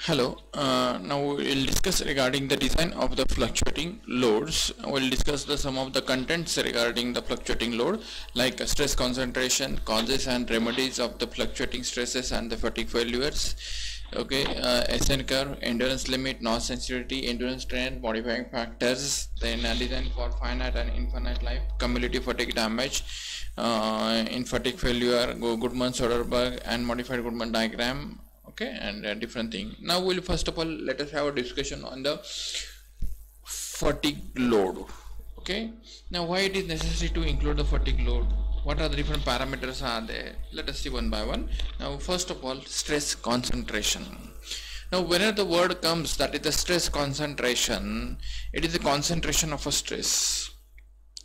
Hello, now we'll discuss regarding the design of the fluctuating loads. We'll discuss some of the contents regarding the fluctuating load, like stress concentration, causes and remedies of the fluctuating stresses and the fatigue failures. Okay, SN curve, endurance limit, notch sensitivity, endurance strength, modifying factors, then design for finite and infinite life, cumulative fatigue damage, in fatigue failure, Goodman-Soderberg and modified Goodman diagram. Okay, and different thing. Now we'll first of all let us have a discussion on the fatigue load. Okay, now why it is necessary to include the fatigue load, what are the different parameters are there, let us see one by one. Now first of all, stress concentration. Now whenever the word comes, that is the stress concentration, it is the concentration of a stress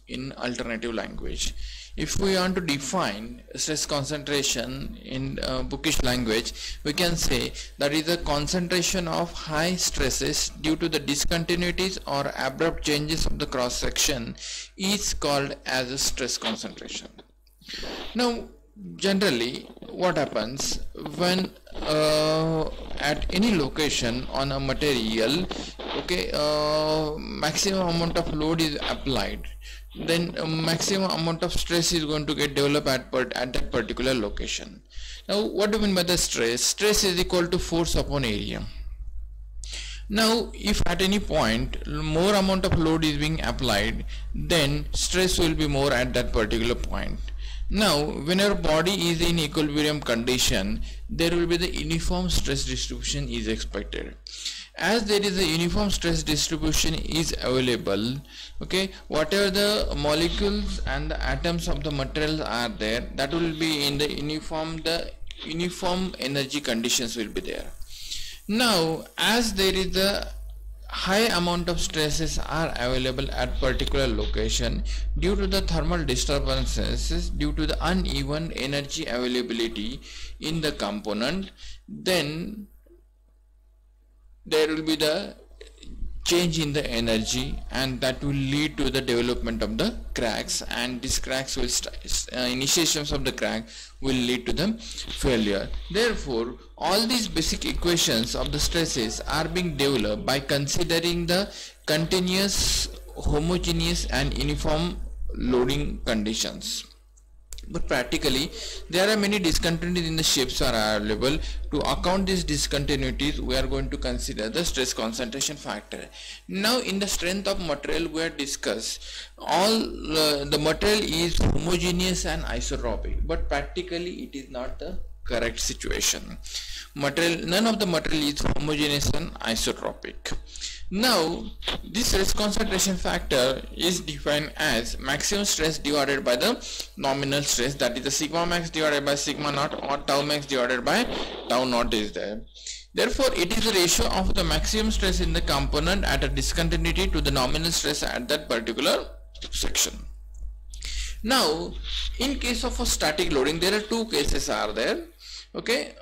in alternative language. If we want to define stress concentration in bookish language, we can say that is the concentration of high stresses due to the discontinuities or abrupt changes of the cross section is called as a stress concentration. Now generally what happens when at any location on a material, okay, maximum amount of load is applied, then maximum amount of stress is going to get developed at that particular location. Now what do you mean by the stress? Stress is equal to force upon area. Now if at any point more amount of load is being applied, then stress will be more at that particular point. Now when our body is in equilibrium condition, there will be the uniform stress distribution is expected. As there is a uniform stress distribution is available, okay, whatever the molecules and the atoms of the material are there, that will be in the uniform energy conditions will be there. Now as there is a high amount of stresses are available at particular location due to the thermal disturbances, due to the uneven energy availability in the component, then there will be the change in the energy, and that will lead to the development of the cracks, and these cracks will initiations of the crack will lead to the failure. Therefore all these basic equations of the stresses are being developed by considering the continuous, homogeneous and uniform loading conditions. But practically there are many discontinuities in the shapes are available. To account these discontinuities, we are going to consider the stress concentration factor. Now in the strength of material we have discussed all the material is homogeneous and isotropic, but practically it is not the correct situation. None of the material is homogeneous and isotropic. Now this stress concentration factor is defined as maximum stress divided by the nominal stress, that is the sigma max divided by sigma naught, or tau max divided by tau naught is there. Therefore it is the ratio of the maximum stress in the component at a discontinuity to the nominal stress at that particular section. Now in case of a static loading, there are two cases are there. Okay,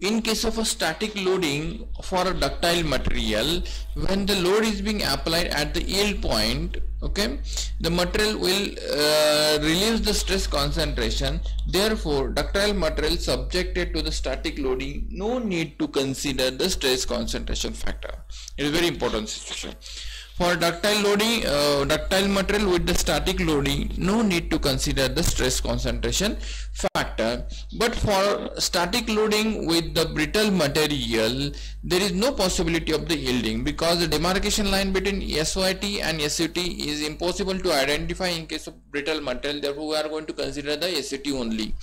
in case of a static loading for a ductile material, when the load is being applied at the yield point, okay, the material will release the stress concentration. Therefore ductile material subjected to the static loading, no need to consider the stress concentration factor. It is very important situation. For ductile loading, ductile material with the static loading, no need to consider the stress concentration factor. But for static loading with the brittle material, there is no possibility of the yielding, because the demarcation line between SYT and SUT is impossible to identify in case of brittle material. Therefore we are going to consider the SUT only.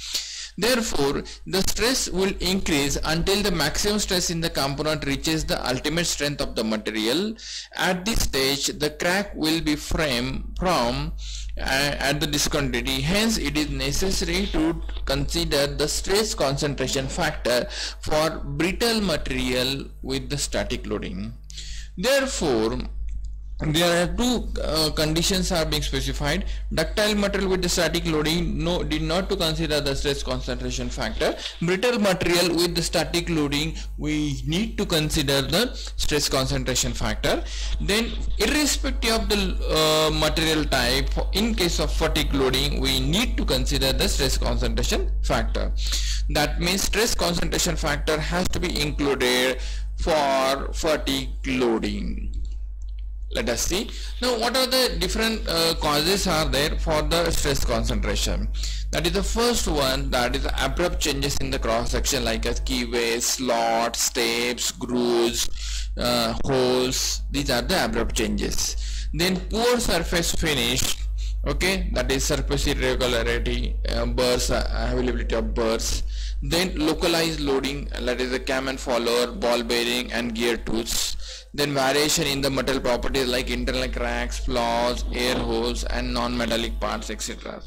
Therefore the stress will increase until the maximum stress in the component reaches the ultimate strength of the material. At this stage the crack will be framed from at the discontinuity. Hence it is necessary to consider the stress concentration factor for brittle material with the static loading. Therefore there are two conditions are being specified. Ductile material with the static loading did not to consider the stress concentration factor. Brittle material with the static loading, we need to consider the stress concentration factor. Then irrespective of the material type, in case of fatigue loading, we need to consider the stress concentration factor. That means stress concentration factor has to be included for fatigue loading. Let us see now what are the different causes are there for the stress concentration. That is the first one, that is abrupt changes in the cross section, like as keyways, slots, steps, grooves, holes. These are the abrupt changes. Then poor surface finish, okay, that is surface irregularity, burrs, availability of burrs. Then localized loading, that is the cam and follower, ball bearing and gear tooths. Then variation in the metal properties like internal cracks, flaws, air holes and non-metallic parts, etc.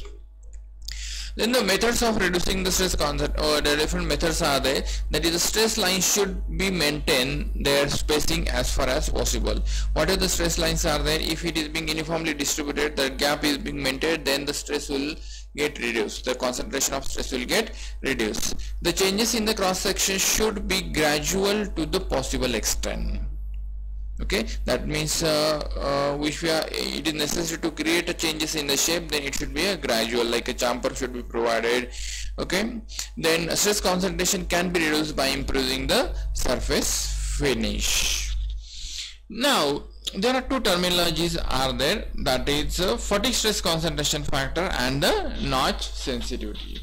Then the methods of reducing the stress concentration, or the different methods are there. That is, the stress lines should be maintained their spacing as far as possible. Whatever the stress lines are there, if it is being uniformly distributed, the gap is being maintained, then the stress will get reduced, the concentration of stress will get reduced. The changes in the cross section should be gradual to the possible extent. Okay, that means it is necessary to create a changes in the shape, then it should be a gradual, like a chamfer should be provided. Okay, then stress concentration can be reduced by improving the surface finish. Now there are two terminologies are there, that is fatigue stress concentration factor and the notch sensitivity.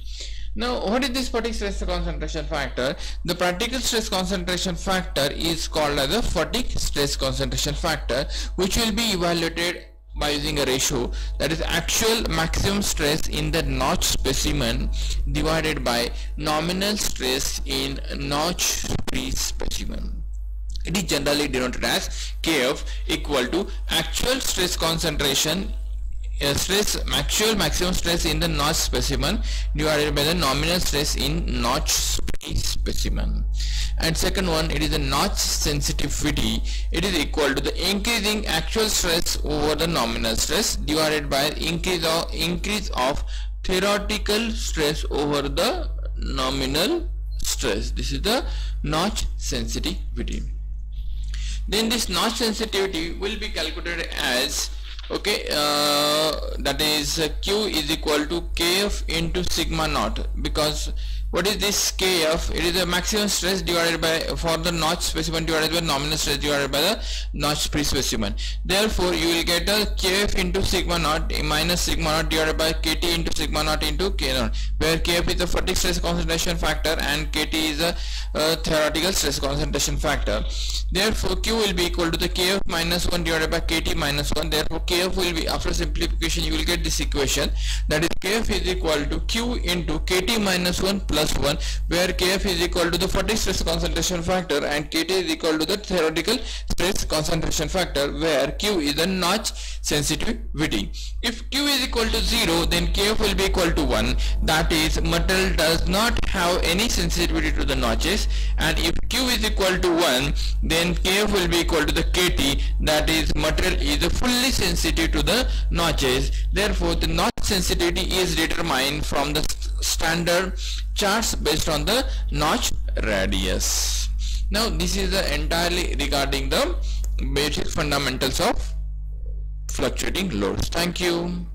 Now what is this fatigue stress concentration factor? The practical stress concentration factor is called as the fatigue stress concentration factor, which will be evaluated by using a ratio, that is actual maximum stress in the notch specimen divided by nominal stress in notch free specimen. It is generally denoted as Kf equal to actual stress concentration, actual maximum stress in the notch specimen divided by the nominal stress in notch free specimen. And second one, it is the notch sensitivity. It is equal to the increasing actual stress over the nominal stress divided by increase of theoretical stress over the nominal stress. This is the notch sensitivity. Then this notch sensitivity will be calculated as, okay, that is Q is equal to Kf into sigma naught, because what is this Kf? It is the maximum stress divided by, for the notch specimen, divided by nominal stress divided by the notch free specimen. Therefore you will get a Kf into sigma naught minus sigma naught divided by Kt into sigma naught into K naught, where Kf is the fatigue stress concentration factor and Kt is a theoretical stress concentration factor. Therefore Q will be equal to the Kf minus 1 divided by Kt minus 1. Therefore Kf will be, after simplification you will get this equation, that is Kf is equal to Q into Kt minus 1 plus 1, where Kf is equal to the fatigue stress concentration factor and Kt is equal to the theoretical stress concentration factor, where Q is the notch sensitivity. If Q is equal to 0, then Kf will be equal to 1, that is metal does not have any sensitivity to the notches, and if Q is equal to 1, then Kf will be equal to the Kt, that is material is fully sensitive to the notches. Therefore the notch sensitivity is determined from the standard charts based on the notch radius. Now this is entirely regarding the basic fundamentals of fluctuating loads. Thank you.